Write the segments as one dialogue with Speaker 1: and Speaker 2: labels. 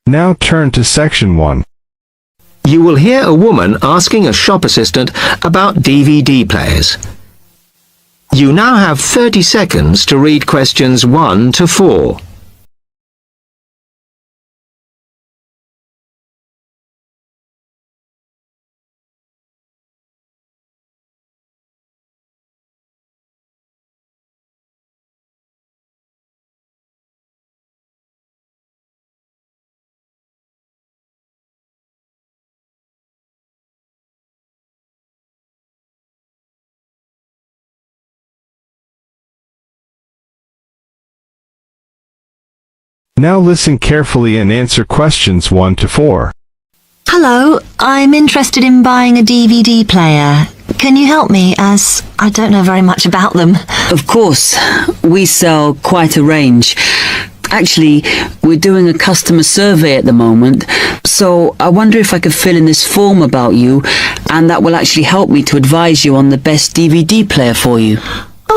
Speaker 1: Now turn to section 1.
Speaker 2: You will hear a woman asking a shop assistant about DVD players. You now have 30 seconds to read questions 1 to 4.
Speaker 1: Now listen carefully and answer questions 1 to 4.
Speaker 3: Hello, I'm interested in buying a DVD player. Can you help me, as I don't know very much about them?
Speaker 4: Of course, we sell quite a range. Actually, we're doing a customer survey at the moment, so I wonder if I could fill in this form about you, and that will actually help me to advise you on the best DVD player for you.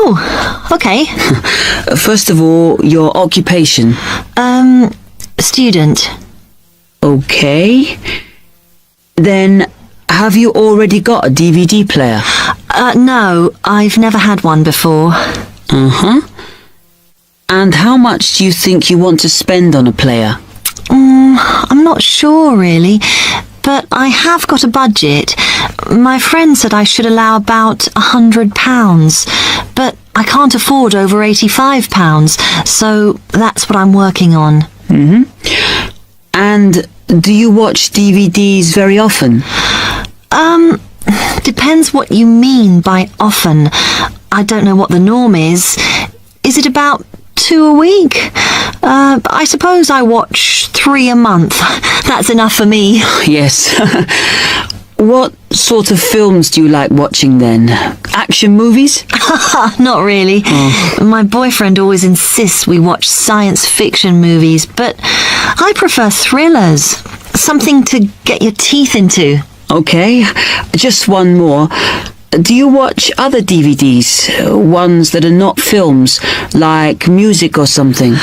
Speaker 3: Oh, okay.
Speaker 4: First of all, your occupation.
Speaker 3: Student.
Speaker 4: Okay. Then, have you already got a DVD player?
Speaker 3: No, I've never had one before.
Speaker 4: Uh-huh. And how much do you think you want to spend on a player?
Speaker 3: I'm not sure, really, but I have got a budget. My friend said I should allow about £100, but I can't afford over £85, so that's what I'm working on.
Speaker 4: And do you watch DVDs very often?
Speaker 3: Depends what you mean by often. I don't know what the norm is. Is it about 2 a week? I suppose I watch 3 a month. That's enough for me.
Speaker 4: Yes. What sort of films do you like watching then? Action movies?
Speaker 3: Not really. My boyfriend always insists we watch science fiction movies, but I prefer thrillers. Something to get your teeth into.
Speaker 4: Okay, just one more. Do you watch other DVDs? Ones that are not films, like music or something?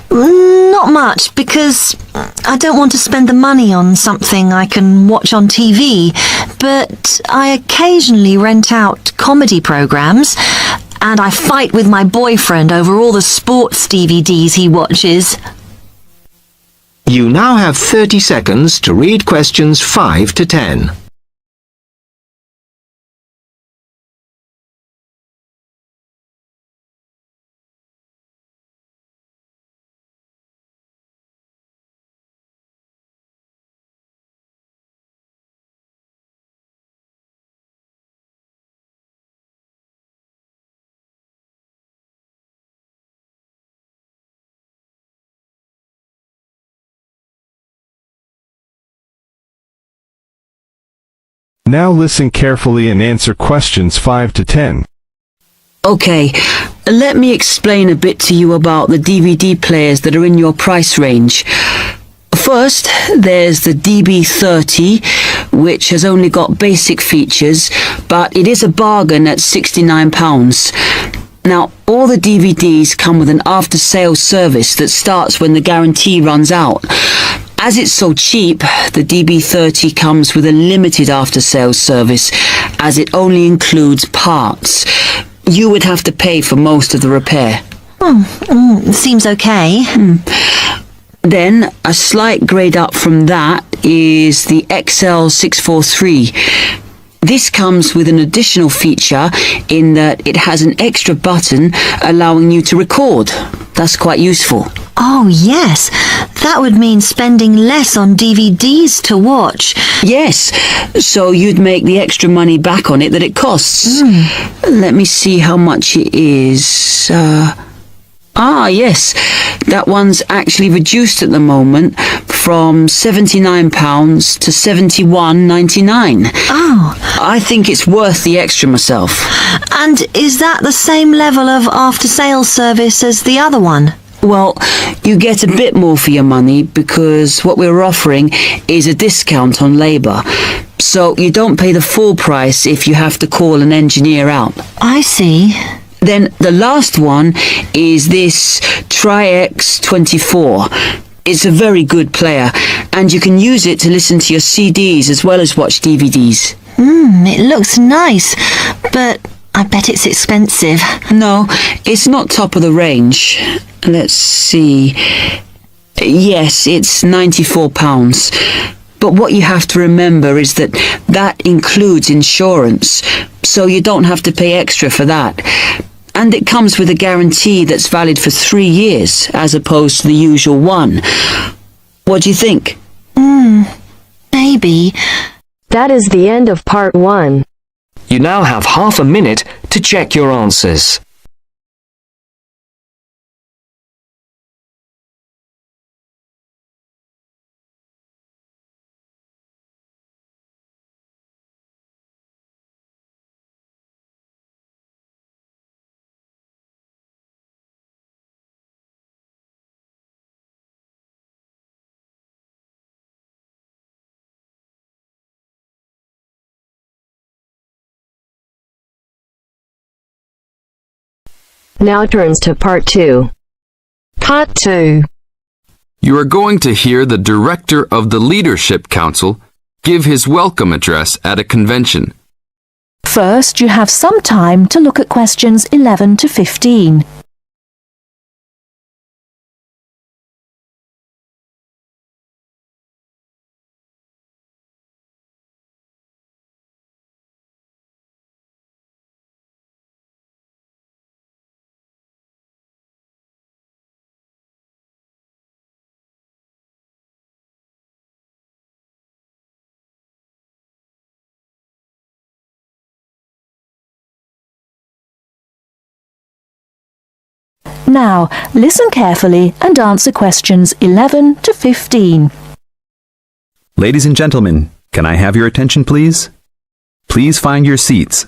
Speaker 3: Not much, because I don't want to spend the money on something I can watch on TV, but I occasionally rent out comedy programs, and I fight with my boyfriend over all the sports DVDs he watches.
Speaker 2: You now have 30 seconds to read questions 5 to 10.
Speaker 1: Now listen carefully and answer questions 5 to 10.
Speaker 4: Okay, let me explain a bit to you about the DVD players that are in your price range. First, there's the DB30, which has only got basic features, but it is a bargain at £69. Now, all the DVDs come with an after-sales service that starts when the guarantee runs out. As it's so cheap, the DB30 comes with a limited after-sales service, as it only includes parts. You would have to pay for most of the repair.
Speaker 3: Seems okay.
Speaker 4: Then, a slight grade up from that is the XL643. This comes with an additional feature in that it has an extra button allowing you to record. That's quite useful.
Speaker 3: Oh, yes. That would mean spending less on DVDs to watch.
Speaker 4: Yes, so you'd make the extra money back on it that it costs. Let me see how much it is. Yes, that one's actually reduced at the moment from £79 to £71.99.
Speaker 3: Oh.
Speaker 4: I think it's worth the extra myself.
Speaker 3: And is that the same level of after-sales service as the other one?
Speaker 4: Well, you get a bit more for your money because what we're offering is a discount on labour. So you don't pay the full price if you have to call an engineer out.
Speaker 3: I see.
Speaker 4: Then the last one is this Tri-X 24. It's a very good player, and you can use it to listen to your CDs as well as watch DVDs.
Speaker 3: It looks nice, but I bet it's expensive.
Speaker 4: No, it's not top of the range. Let's see. Yes, it's £94. But what you have to remember is that includes insurance, so you don't have to pay extra for that. And it comes with a guarantee that's valid for 3 years, as opposed to the usual one. What do you think?
Speaker 3: Maybe.
Speaker 5: That is the end of part 1.
Speaker 6: You now have half a minute to check your answers.
Speaker 5: Now turns to part 2.
Speaker 3: Part 2.
Speaker 7: You are going to hear the director of the Leadership Council give his welcome address at a convention.
Speaker 8: First, you have some time to look at questions 11 to 15. Now, listen carefully and answer questions 11 to 15.
Speaker 9: Ladies and gentlemen, can I have your attention, please? Please find your seats.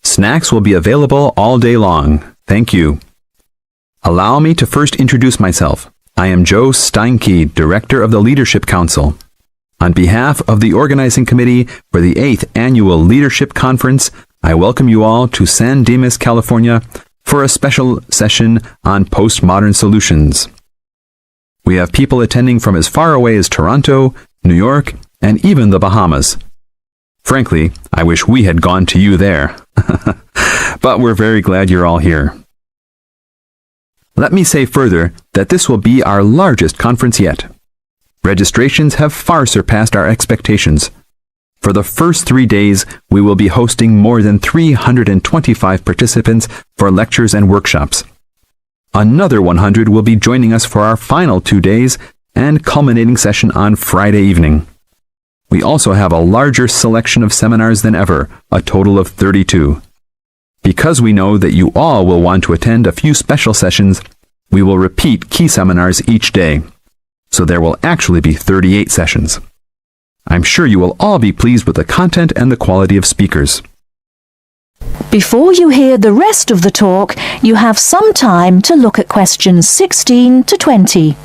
Speaker 9: Snacks will be available all day long. Thank you. Allow me to first introduce myself. I am Joe Steinke, Director of the Leadership Council. On behalf of the Organizing Committee for the 8th Annual Leadership Conference, I welcome you all to San Dimas, California, for a special session on postmodern solutions. We have people attending from as far away as Toronto, New York, and even the Bahamas. Frankly, I wish we had gone to you there. But we're very glad you're all here. Let me say further that this will be our largest conference yet. Registrations have far surpassed our expectations. For the first 3 days, we will be hosting more than 325 participants for lectures and workshops. Another 100 will be joining us for our final 2 days and culminating session on Friday evening. We also have a larger selection of seminars than ever, a total of 32. Because we know that you all will want to attend a few special sessions, we will repeat key seminars each day. So there will actually be 38 sessions. I'm sure you will all be pleased with the content and the quality of speakers.
Speaker 8: Before you hear the rest of the talk, you have some time to look at questions 16 to 20.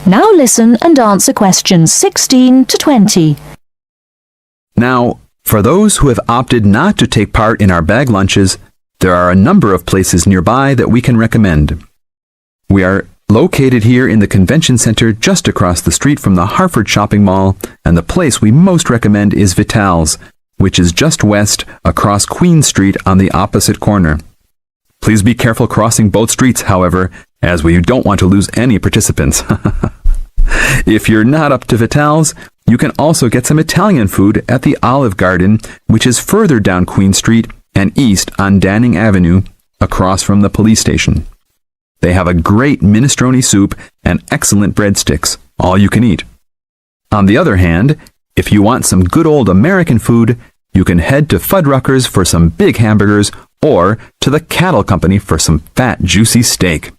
Speaker 8: Now listen and answer questions 16 to 20.
Speaker 9: Now, for those who have opted not to take part in our bag lunches, there are a number of places nearby that we can recommend. We are located here in the convention center just across the street from the Harford Shopping Mall, and the place we most recommend is Vital's, which is just west across Queen Street on the opposite corner. Please be careful crossing both streets, however, as we don't want to lose any participants. If you're not up to Vital's, you can also get some Italian food at the Olive Garden, which is further down Queen Street and east on Danning Avenue, across from the police station. They have a great minestrone soup and excellent breadsticks, all you can eat. On the other hand, if you want some good old American food, you can head to Fuddruckers for some big hamburgers or to the Cattle Company for some fat, juicy steak.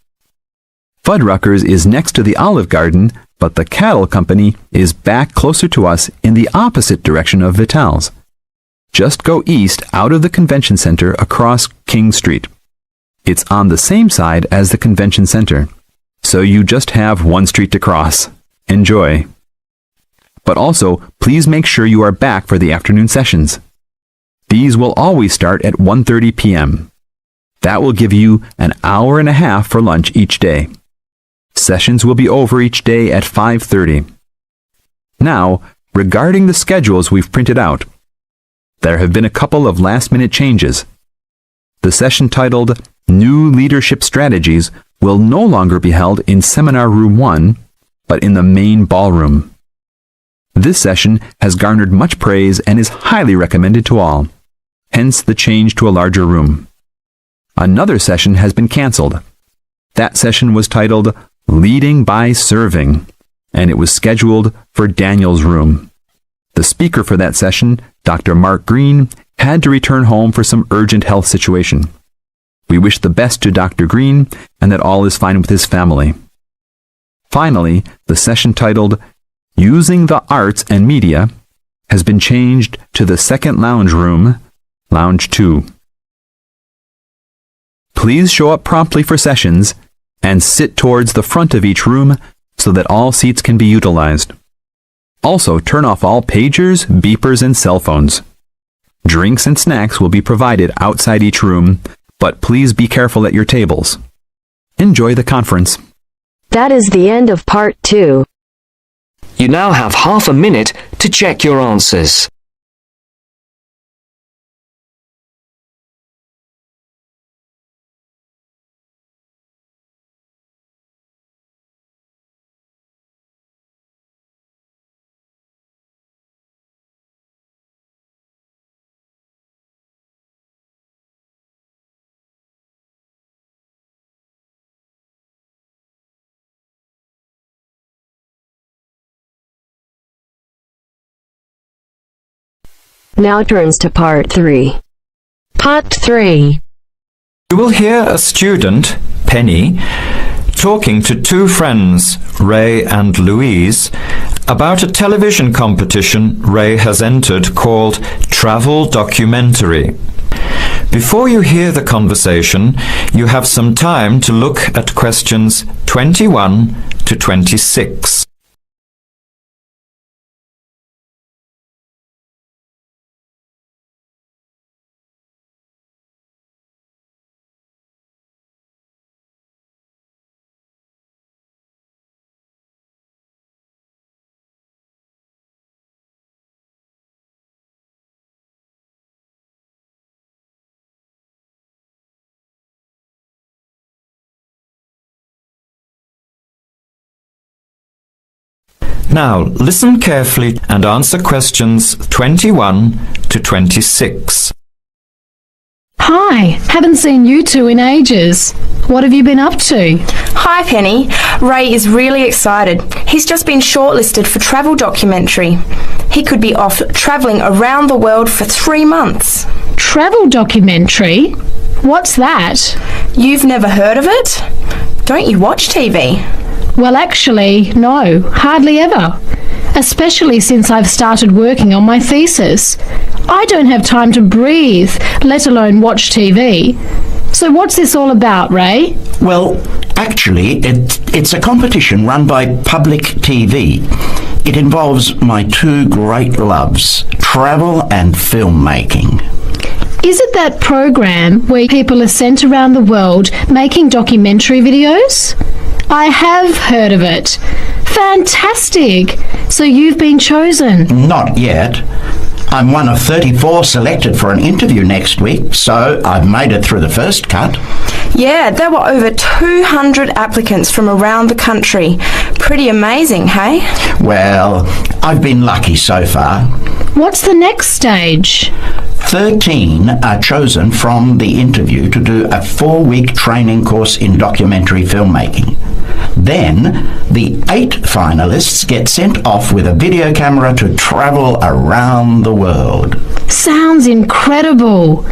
Speaker 9: Fuddruckers is next to the Olive Garden, but the cattle company is back closer to us in the opposite direction of Vital's. Just go east out of the convention center across King Street. It's on the same side as the convention center, so you just have one street to cross. Enjoy. But also, please make sure you are back for the afternoon sessions. These will always start at 1:30 p.m. That will give you an hour and a half for lunch each day. Sessions will be over each day at 5:30. Now, regarding the schedules we've printed out, there have been a couple of last-minute changes. The session titled New Leadership Strategies will no longer be held in Seminar Room 1, but in the main ballroom. This session has garnered much praise and is highly recommended to all, hence the change to a larger room. Another session has been canceled. That session was titled Leading by Serving, and it was scheduled for Daniel's room. The speaker for that session, Dr. Mark Green, had to return home for some urgent health situation. We wish the best to Dr. Green and that all is fine with his family. Finally, the session titled Using the Arts and Media has been changed to the second lounge room, Lounge 2. Please show up promptly for sessions and sit towards the front of each room so that all seats can be utilized. Also, turn off all pagers, beepers, and cell phones. Drinks and snacks will be provided outside each room, but please be careful at your tables. Enjoy the conference.
Speaker 5: That is the end of part 2.
Speaker 6: You now have half a minute to check your answers.
Speaker 5: Now turns to part 3. Part 3.
Speaker 10: You will hear a student, Penny, talking to two friends, Ray and Louise, about a television competition Ray has entered called Travel Documentary. Before you hear the conversation, you have some time to look at questions 21 to 26. Now, listen carefully and answer questions 21 to 26.
Speaker 11: Hi, haven't seen you two in ages. What have you been up to?
Speaker 12: Hi Penny, Ray is really excited. He's just been shortlisted for Travel Documentary. He could be off travelling around the world for 3 months.
Speaker 11: Travel Documentary? What's that?
Speaker 12: You've never heard of it? Don't you watch TV?
Speaker 11: Well, actually, no, hardly ever. Especially since I've started working on my thesis. I don't have time to breathe, let alone watch TV. So what's this all about, Ray?
Speaker 13: Well, actually, it's a competition run by Public TV. It involves my two great loves, travel and filmmaking.
Speaker 11: Is it that program where people are sent around the world making documentary videos? I have heard of it. Fantastic! So you've been chosen?
Speaker 13: Not yet. I'm one of 34 selected for an interview next week, so I've made it through the first cut.
Speaker 12: Yeah, there were over 200 applicants from around the country. Pretty amazing, hey?
Speaker 13: Well, I've been lucky so far.
Speaker 11: What's the next stage?
Speaker 13: 13 are chosen from the interview to do a 4-week training course in documentary filmmaking. Then, the 8 finalists get sent off with a video camera to travel around the world.
Speaker 11: Sounds incredible.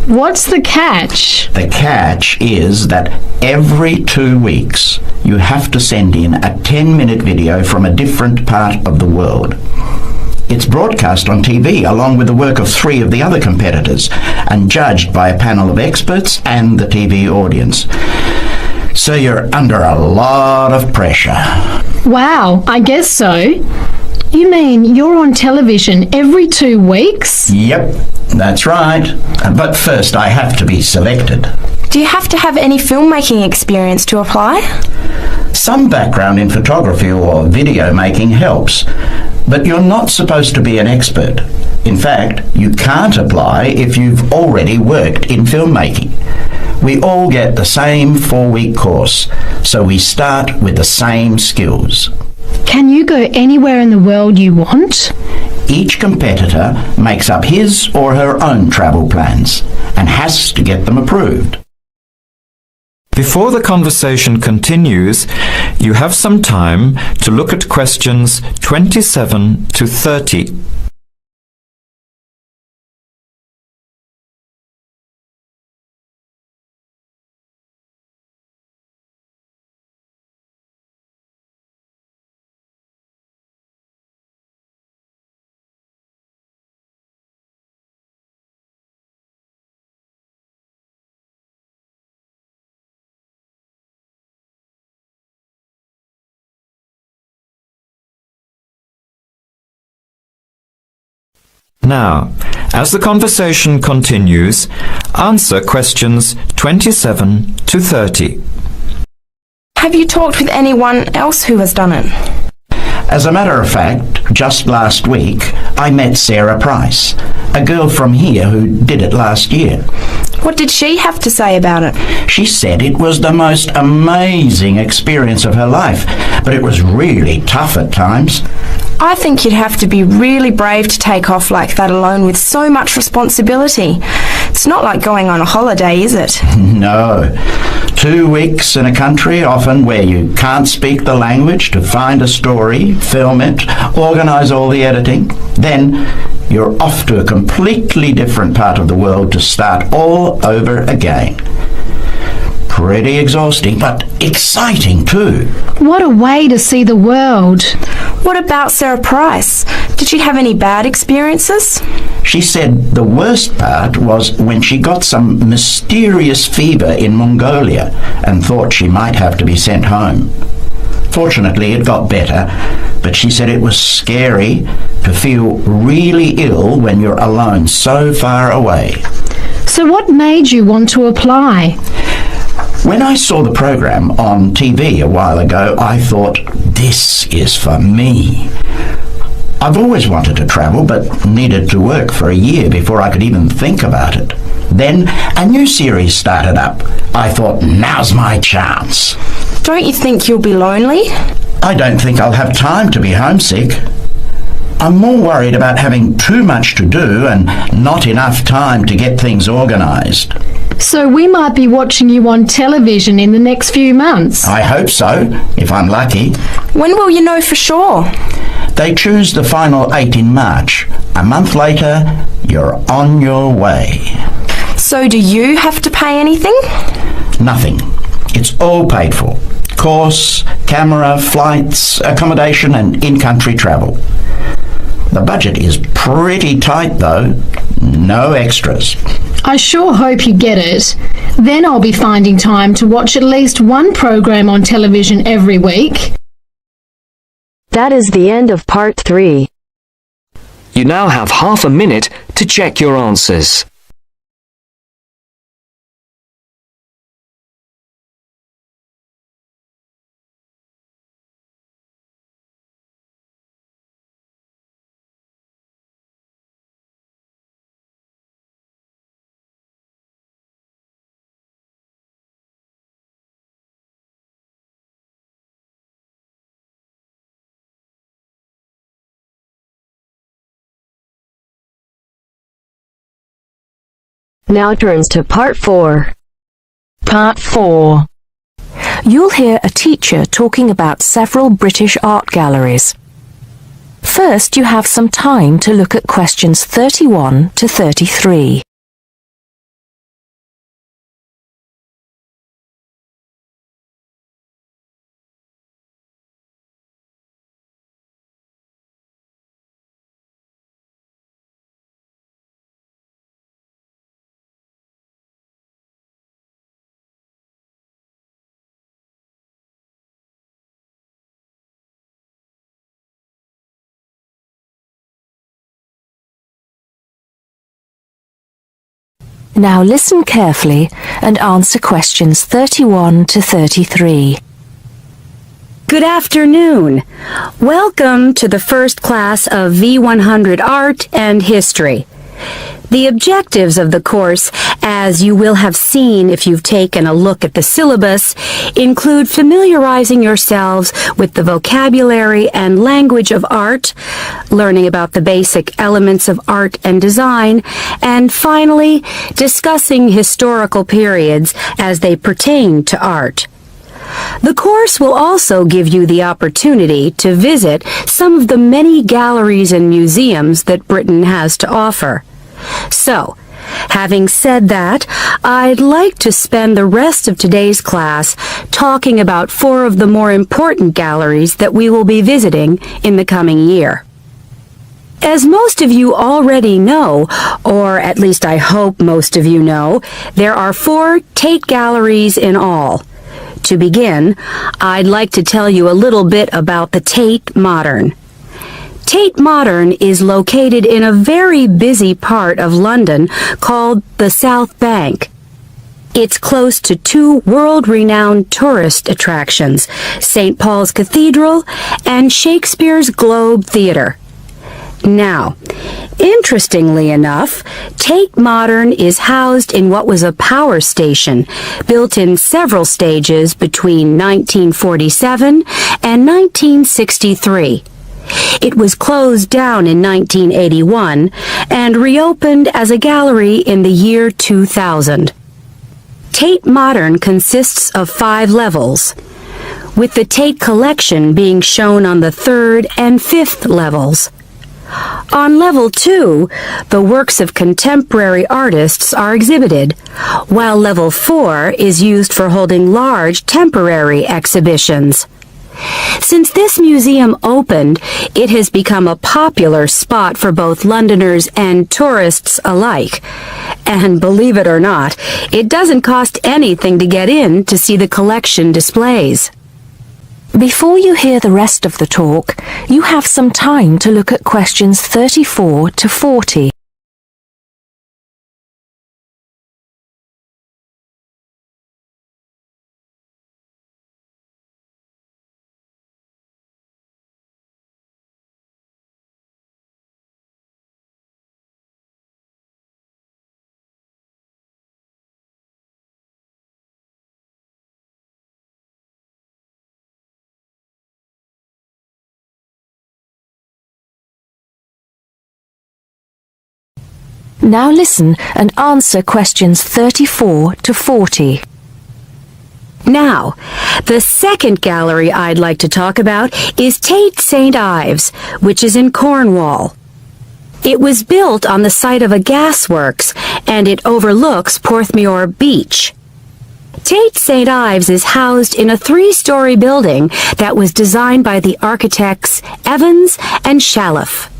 Speaker 11: What's the catch?
Speaker 13: The catch is that every 2 weeks you have to send in a 10-minute video from a different part of the world. It's broadcast on TV along with the work of 3 of the other competitors and judged by a panel of experts and the TV audience. So you're under a lot of pressure.
Speaker 11: Wow, I guess so. You mean you're on television every 2 weeks?
Speaker 13: Yep, that's right. But first I have to be selected.
Speaker 12: Do you have to have any filmmaking experience to apply?
Speaker 13: Some background in photography or video making helps, but you're not supposed to be an expert. In fact, you can't apply if you've already worked in filmmaking. We all get the same 4-week course, so we start with the same skills.
Speaker 11: Can you go anywhere in the world you want?
Speaker 13: Each competitor makes up his or her own travel plans and has to get them approved.
Speaker 10: Before the conversation continues, you have some time to look at questions 27 to 30. Now, as the conversation continues, answer questions 27 to 30.
Speaker 12: Have you talked with anyone else who has done it?
Speaker 13: As a matter of fact, just last week, I met Sarah Price, a girl from here who did it last year.
Speaker 12: What did she have to say about it?
Speaker 13: She said it was the most amazing experience of her life, but it was really tough at times.
Speaker 12: I think you'd have to be really brave to take off like that alone with so much responsibility. It's not like going on a holiday, is it?
Speaker 13: No. 2 weeks in a country, often where you can't speak the language, to find a story, film it, organise all the editing. Then you're off to a completely different part of the world to start all over again. Pretty exhausting, but exciting too.
Speaker 11: What a way to see the world.
Speaker 12: What about Sarah Price? Did she have any bad experiences?
Speaker 13: She said the worst part was when she got some mysterious fever in Mongolia and thought she might have to be sent home. Fortunately, it got better, but she said it was scary to feel really ill when you're alone so far away.
Speaker 11: So what made you want to apply?
Speaker 13: When I saw the program on TV a while ago, I thought, this is for me. I've always wanted to travel, but needed to work for a year before I could even think about it. Then a new series started up. I thought, now's my chance.
Speaker 12: Don't you think you'll be lonely?
Speaker 13: I don't think I'll have time to be homesick. I'm more worried about having too much to do and not enough time to get things organised.
Speaker 11: So we might be watching you on television in the next few months.
Speaker 13: I hope so, if I'm lucky.
Speaker 12: When will you know for sure?
Speaker 13: They choose the final 8 in March. A month later, you're on your way.
Speaker 12: So do you have to pay anything?
Speaker 13: Nothing. It's all paid for. Course, camera, flights, accommodation and in-country travel. The budget is pretty tight though. No extras.
Speaker 11: I sure hope you get it. Then I'll be finding time to watch at least one program on television every week.
Speaker 5: That is the end of part 3.
Speaker 6: You now have half a minute to check your answers.
Speaker 5: Now turns to part 4.
Speaker 8: Part 4. You'll hear a teacher talking about several British art galleries. First, you have some time to look at questions 31 to 33. Now listen carefully and answer questions 31 to 33.
Speaker 14: Good afternoon. Welcome to the first class of V100 Art and History. The objectives of the course, as you will have seen if you've taken a look at the syllabus, include familiarizing yourselves with the vocabulary and language of art, learning about the basic elements of art and design, and finally, discussing historical periods as they pertain to art. The course will also give you the opportunity to visit some of the many galleries and museums that Britain has to offer. So, having said that, I'd like to spend the rest of today's class talking about 4 of the more important galleries that we will be visiting in the coming year. As most of you already know, or at least I hope most of you know, there are 4 Tate galleries in all. To begin, I'd like to tell you a little bit about the Tate Modern. Tate Modern is located in a very busy part of London called the South Bank. It's close to 2 world-renowned tourist attractions, St. Paul's Cathedral and Shakespeare's Globe Theatre. Now, interestingly enough, Tate Modern is housed in what was a power station, built in several stages between 1947 and 1963. It was closed down in 1981 and reopened as a gallery in the year 2000. Tate Modern consists of 5 levels, with the Tate collection being shown on the 3rd and 5th levels. On level 2, the works of contemporary artists are exhibited, while level 4 is used for holding large temporary exhibitions. Since this museum opened, it has become a popular spot for both Londoners and tourists alike. And believe it or not, it doesn't cost anything to get in to see the collection displays.
Speaker 8: Before you hear the rest of the talk, you have some time to look at questions 34 to 40. Now listen and answer questions 34 to 40.
Speaker 14: Now, the second gallery I'd like to talk about is Tate St. Ives, which is in Cornwall. It was built on the site of a gasworks, and it overlooks Porthmeor Beach. Tate St. Ives is housed in a 3-story building that was designed by the architects Evans and Shalliff.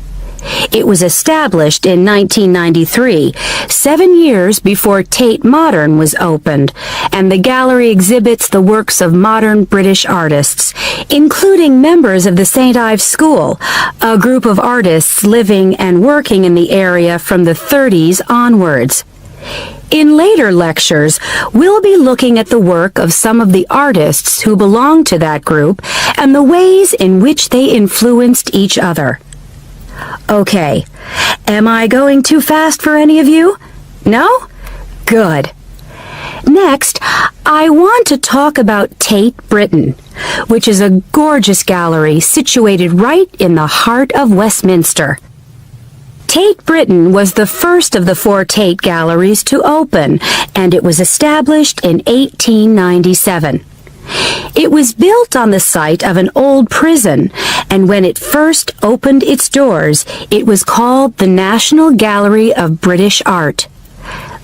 Speaker 14: It was established in 1993, 7 years before Tate Modern was opened, and the gallery exhibits the works of modern British artists, including members of the St. Ives School, a group of artists living and working in the area from the 30s onwards. In later lectures, we'll be looking at the work of some of the artists who belong to that group and the ways in which they influenced each other. Okay, am I going too fast for any of you? No? Good. Next, I want to talk about Tate Britain, which is a gorgeous gallery situated right in the heart of Westminster. Tate Britain was the first of the 4 Tate galleries to open, and it was established in 1897. It was built on the site of an old prison, and when it first opened its doors, it was called the National Gallery of British Art.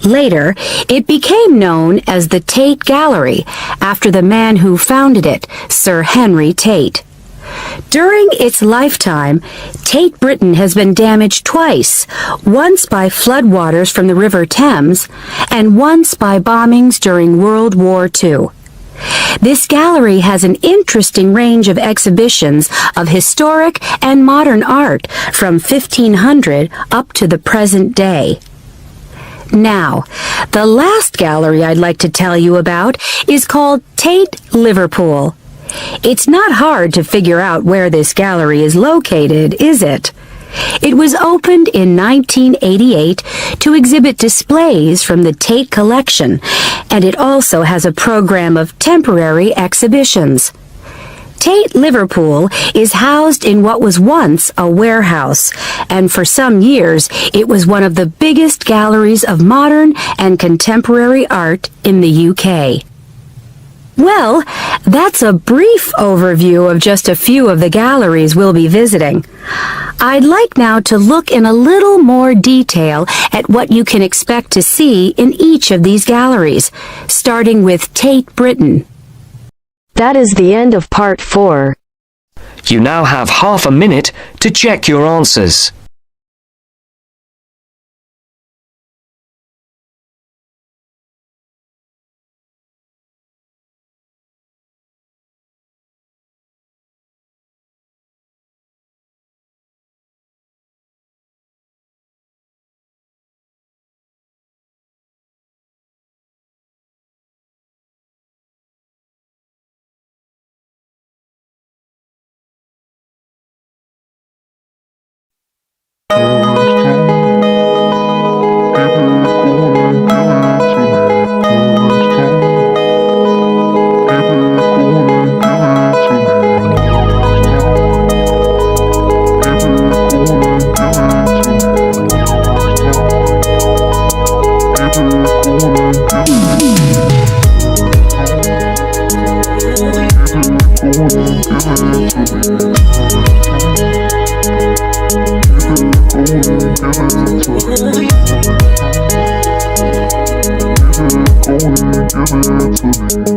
Speaker 14: Later, it became known as the Tate Gallery, after the man who founded it, Sir Henry Tate. During its lifetime, Tate Britain has been damaged twice, once by floodwaters from the River Thames, and once by bombings during World War II. This gallery has an interesting range of exhibitions of historic and modern art from 1500 up to the present day. Now, the last gallery I'd like to tell you about is called Tate Liverpool. It's not hard to figure out where this gallery is located, is it? It was opened in 1988 to exhibit displays from the Tate collection, and it also has a program of temporary exhibitions. Tate Liverpool is housed in what was once a warehouse, and for some years it was one of the biggest galleries of modern and contemporary art in the UK. Well, that's a brief overview of just a few of the galleries we'll be visiting. I'd like now to look in a little more detail at what you can expect to see in each of these galleries, starting with Tate Britain.
Speaker 5: That is the end of part 4.
Speaker 6: You now have half a minute to check your answers.
Speaker 15: Give it to me.